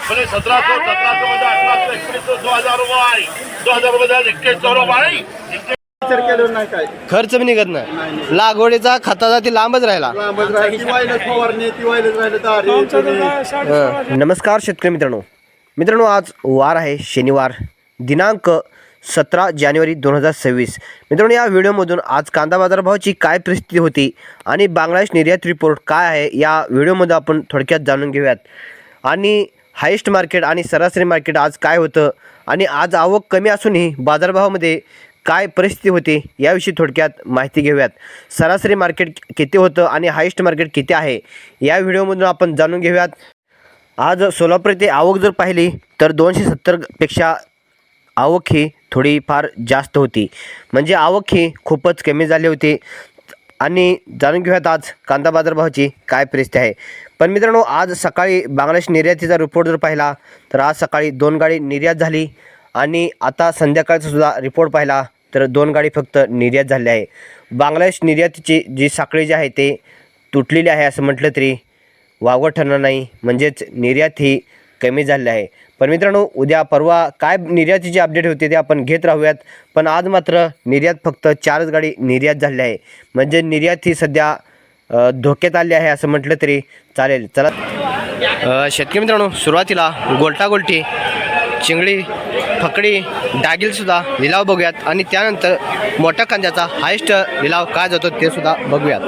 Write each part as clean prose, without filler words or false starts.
म्हणजे 1700 मध्ये 1800 2000 रुपये 2000 रुपये 2100 रुपये विचार केलं नाही काय खर्च बी निघत नाही. लागवडीचा खताचा ती लांबच राहिला. लांबच राहिली ती वाईलच फवारणी ती वाईलच राहिलं दारी नमस्कार शेतकरी मित्रांनो, आज वार आहे शनिवार दिनांक 17 जानेवारी 2026. मित्रांनो, या व्हिडिओमधून आज कांदा बाजारभावाची काय परिस्थिती होती आणि बांगलादेश निर्यात रिपोर्ट काय आहे या व्हिडिओमध्ये आपण थोडक्यात जाणून घेऊयात. आणि हायेस्ट मार्केट आणि सरासरी मार्केट आज काय होतं आणि आज आवक कमी असूनही बाजारभावामध्ये काय परिस्थिती होती याविषयी थोडक्यात माहिती घेऊयात. सरासरी मार्केट किती होतं आणि हायेस्ट मार्केट किती आहे या व्हिडिओमधून आपण जाणून घेऊयात. आज सोलापूर येथे आवक जर पाहिली तर 270पेक्षा आवक ही थोडीफार जास्त होती, म्हणजे आवक ही खूपच कमी झाली होती. आणि जाणून घेऊयात आज कांदा बाजारभावाची काय परिस्थिती आहे. पण मित्रांनो, आज सकाळी बांगलादेश निर्यातीचा रिपोर्ट जर पाहिला तर आज सकाळी 2 गाडी निर्यात झाली आणि आता संध्याकाळचा सुद्धा रिपोर्ट पाहिला तर 2 गाडी फक्त निर्यात झाली आहे. बांगलादेश निर्यातीची जी साखळी जी आहे ते तुटलेली आहे असं म्हटलं तरी वावगं ठरणार नाही, म्हणजेच निर्यात ही कमी झाली आहे. पण मित्रांनो, उद्या परवा काय निर्यातीची अपडेट होते ते आपण घेत राहूयात. पण आज मात्र निर्यात फक्त 4च गाडी निर्यात झाली आहे, म्हणजे निर्यात ही सध्या धोक्यात आली आहे असं म्हटलं तरी चालेल. चला शेतकरी मित्रांनो, सुरुवातीला गोल्टी चिंगडी फकडी डागिलसुद्धा लिलाव बघूयात आणि त्यानंतर मोठ्या कांद्याचा हायेस्ट लिलाव काय जातो ते सुद्धा बघूयात.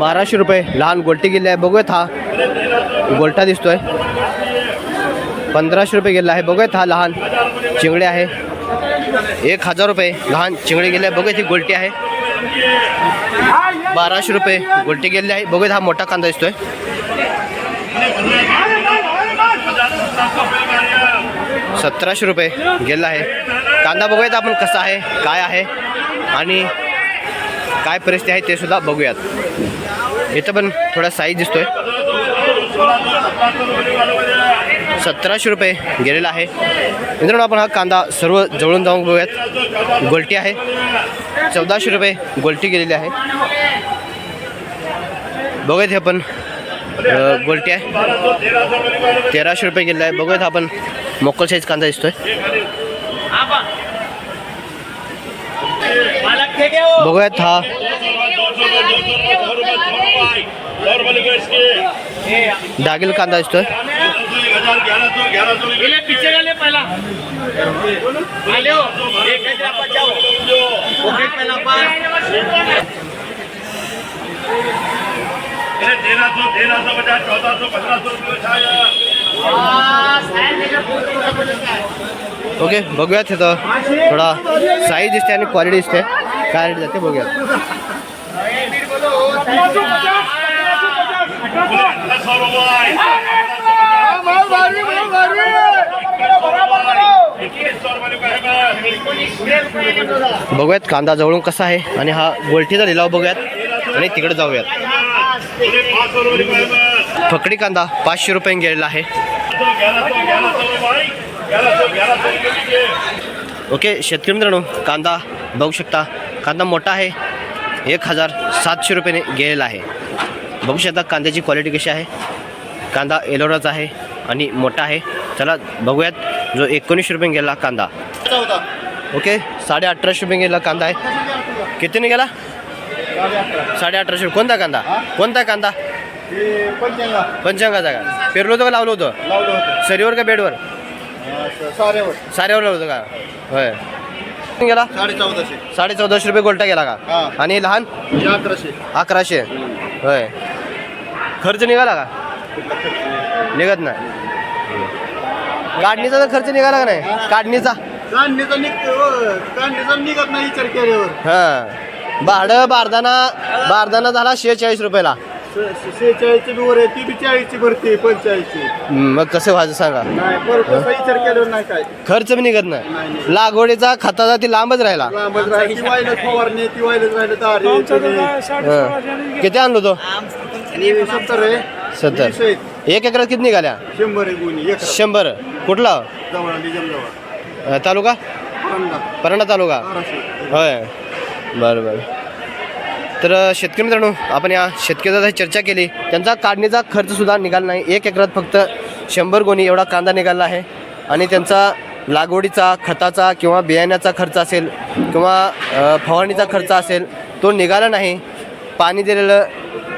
1200 रुपये लहान गोल्टी गेली आहे बघूयात. हा गोल्टा दिसतोय. 1500 रुपये गेला आहे बघूयात. हा लहान चिंगडी आहे. 1000 रुपये लहान चिंगडी गेली आहे बघूयात. ही गोल्टी आहे. 1200 रुपये गोल्टी गेलेली आहे बघूयात. हा मोठा कांदा दिसतोय. 1700 रुपये गेला आहे कांदा बघूयात आपण कसा आहे काय आहे आणि काय परिस्थिती आहे ते सुद्धा बघूयात. इथं पण थोडा साईज दिसतोय. 1700 रुपये गेलेला आहे. मित्रांनो, आपण हा कांदा सर्व जवळून जाऊन बघूयात. गोल्टी आहे. 1400 रुपये गोल्टी गेलेली आहे बघूयात. हे पण गोल्टी आहे. 1300 रुपये गेलेला आहे बघूयात. आपण मोकल साईज कांदा दिसतोय. बघूयात. हा डागिल कांदा दिसतोय. ओके, बघूयात. तिथं थोडा साईज दिसते आणि क्वालिटी दिसते. काय रेट जाते बघूयात. बघूयात कांदा जवळून कसा आहे आणि हा गोल्टीचा लिलाव बघूयात आणि तिकडे जाऊयात. फकडी कांदा 500 रुपये गेलेला आहे. ओके शेतकरी मित्रांनो, कांदा बघू शकता. कांदा मोठा आहे. 1700 रुपयाने गेलेला आहे. बघू शकता कांद्याची क्वालिटी कशी आहे. कांदा एलोराचा आहे आणि मोठा आहे. चला बघूयात. जो 1900 रुपये गेला कांदा. ओके, 1850 रुपये गेला कांदा आहे. कितीने गेला? 1850. कोणता कांदा? कोणता कांदा? पंचांगाचा का? पेरलो होतं का लावलं होतं? सरीवर का बेडवर? साऱ्यावर लावलं होतं का? होय. गेला 1450 रुपये गोल्टा गेला का? आणि लहान 1100. होय. खर्च निघाला का? निघत नाही. काढणीचा तर खर्च निघाला का नाही? काढणीचा निघत नाही विचार केल्यावर. हां, भाडं बारदाना झाला 46 रुपयाला. 46ची वर आहे ती 40ची भरते 45ची. मग कसं व्हायचं सांगा. नाही बरोबर विचार केल्यावर नाही काय खर्च बी निघत नाही. लागवडीचा खताचा ती लांबच राहिला. लांबच राहिली ती वाईलच फवारणी ती वाईलच राहिलं दारी. किती आणलो तो? 70 आहे. 70. 1 एकरात किती निघाल्या? 100 आहे गुणी. 100. कुठला तालुका? परांडा तालुका. होय. बरं बरं. तर शेतकरी मित्रांनो, आपण या शेतकऱ्याचा चर्चा केली. त्यांचा काढणीचा खर्चसुद्धा निघाला नाही. 1 एकरात फक्त 100 गोणी एवढा कांदा निघाला आहे. आणि त्यांचा लागवडीचा, खताचा किंवा बियाण्याचा खर्च असेल किंवा फवारणीचा खर्च असेल तो निघाला नाही. पाणी दिलेलं,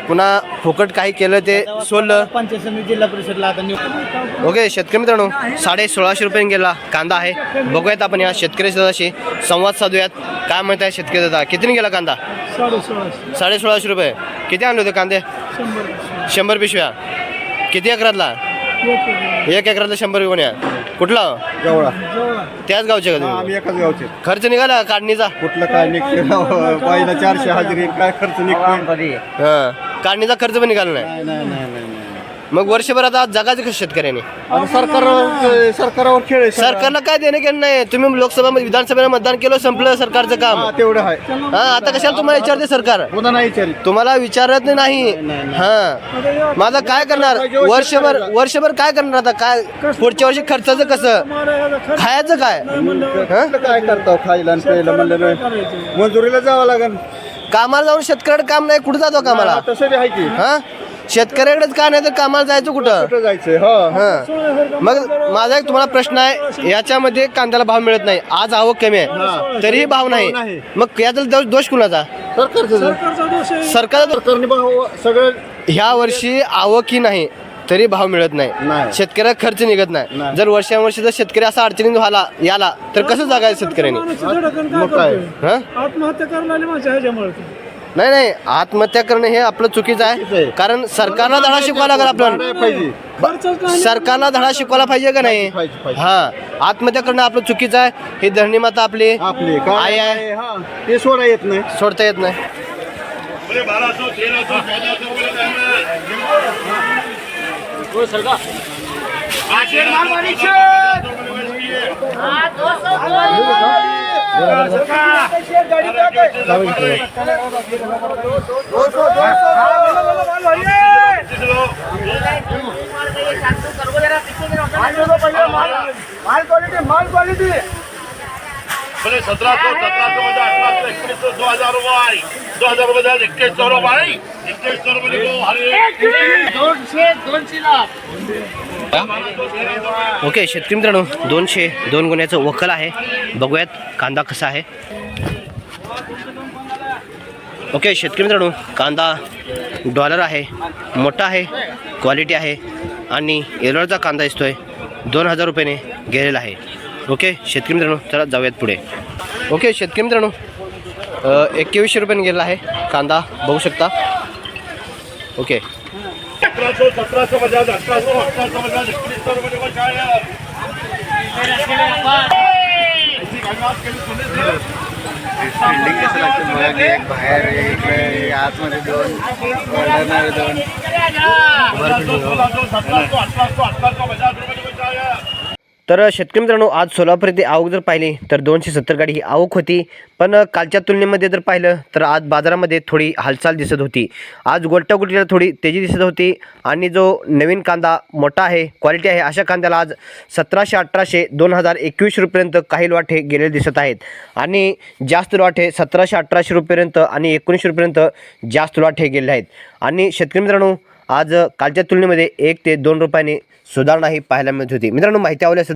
पुन्हा फुकट काही केलं ते सोडलं. पंचायत समिती जिल्हा परिषदला आता ओके शेतकरी मित्रांनो, 1650 रुपये गेला कांदा आहे. बघूयात आपण या शेतकरी दादाशी संवाद साधूयात. काय म्हणत आहे शेतकरी दादा, कितीने गेला कांदा? 1650 रुपये. किती आणले होते कांदे? 100 पिशव्या. किती एकरातला? 1 एकरातला 100 गोण्या. कुठला? जवळा. त्याच गावचे का आम्ही एकाच गावचे. खर्च निघाला काढणीचा? कुठलं काय निघते पहिला 400 हजेरी काय खर्च निघतो. हां, काढणीचा खर्च पण निघाला नाही. नाही नाही नाही नाही नाही. मग वर्षभर आता जगायचं कसं शेतकऱ्यांनी? आता सरकारवर खेळ आहे. सरकारला काय देणं घेणं नाही. तुम्ही लोकसभा विधानसभेला मतदान केलं, संपलं सरकारचं काम. हा, तेवढं आहे. हा, आता कशाला तुम्हाला विचारते सरकार? पुन्हा नाही विचारित. तुम्हाला विचारत नाही. हा, माझा काय करणार? वर्षभर काय करणार आता? काय पुढच्या वर्षी खर्चाचं कसं? खायचं काय? कसलं काय करतो खायला आणि प्यायला म्हणलं नाही. मजुरीला जावं लागेल. कामाला जाऊन शेतकऱ्याकडे काम नाही, कुठं जातो कामाला? तसं बी आहे की. हा, शेतकऱ्याकडेच का नाही तर कामाला जायचं कुठं? कुठं जायचंय? हो. हा, मग माझा एक तुम्हाला प्रश्न आहे. याच्यामध्ये कांद्याला भाव मिळत नाही, आज आवक कमी आहे तरीही भाव नाही. मग याचा दोष कुणाचा? सरकारचं. सरकारचा. भाव सगळं ह्या वर्षी आवक ही नाही तरी भाव मिळत नाही. नाही. शेतकऱ्याला खर्च निघत नाही. नाही. जर वर्षानुवर्षी जर शेतकरी असा अडचणीत व्हायला याला तर कसं जगायचं शेतकऱ्यांनी? मग काय? हा, आत्महत्या करायला आली माझ्या ह्याच्यामुळे. नाही, आत्महत्या करणं हे आपलं चुकीचं आहे. कारण सरकारला धडा शिकवायला लागेल आपल्याला. पाहिजे. सरकारला धडा शिकवायला पाहिजे का नाही? पाहिजे. हा, आत्महत्या करणं आपलं चुकीचं आहे. ही धरणी माता आपली आपले आई काय आहे, हा, ते सोडा येत नाही. सोडता येत नाही. बोले 1200, 1300, 1400 बोले बोले 1700, 1700 मध्ये 1800, 1900, 2000 रुपये. 2000 रुपये द्या. 2100 रुपये. 2100 रुपये लिखो. हरे 200. ओके शेतकरी मित्रांनो, 202 गुन्ह्याचं वकल आहे. बघूयात कांदा कसा आहे. ओके शेतकरी मित्रांनो, कांदा डॉलर आहे, मोठा आहे, क्वालिटी आहे आणि येलोचा कांदा दिसतोय 2000 रुपयाने गेलेला आहे. ओके शेतकरी मित्रांनो, चला जाऊयात पुढे. ओके शेतकरी मित्रांनो, 2100 रुपयाने गेलेला आहे कांदा, बघू शकता. ओके 1700, 1700 मध्ये 1800, 1800 मध्ये 1900 रुपये लिखो. काय यार? बिल्डिंग कसं लागतं मग एक बाहेर एक आतमध्ये 2 ऑर्डरणार 2. 1700, 1800 50 रुपये लिखो. काय यार? तर शेतकरी मित्रांनो, आज सोलापूर येथे आवक जर पाहिली तर 270 गाडी ही आवक होती. पण कालच्या तुलनेमध्ये जर पाहिलं तर आज बाजारामध्ये थोडी हालचाल दिसत होती. आज गोट्याला थोडी तेजी दिसत होती. आणि जो नवीन कांदा मोठा आहे, क्वालिटी आहे, अशा कांद्याला आज 1700, 1800, 2021 रुपयेपर्यंत काही लॉट हे गेलेले दिसत आहेत. आणि जास्त लॉट हे 1700, 1800 रुपयेपर्यंत आणि 1900 रुपयेपर्यंत जास्त लॉट हे गेले आहेत. आणि शेतकरी मित्रांनो, आज कालच्या तुलनेमध्ये 1 ते 2 रुपयाने सुधारणा ही पाहायला मिळत होती. मित्रांनो, माहिती आवडली असेल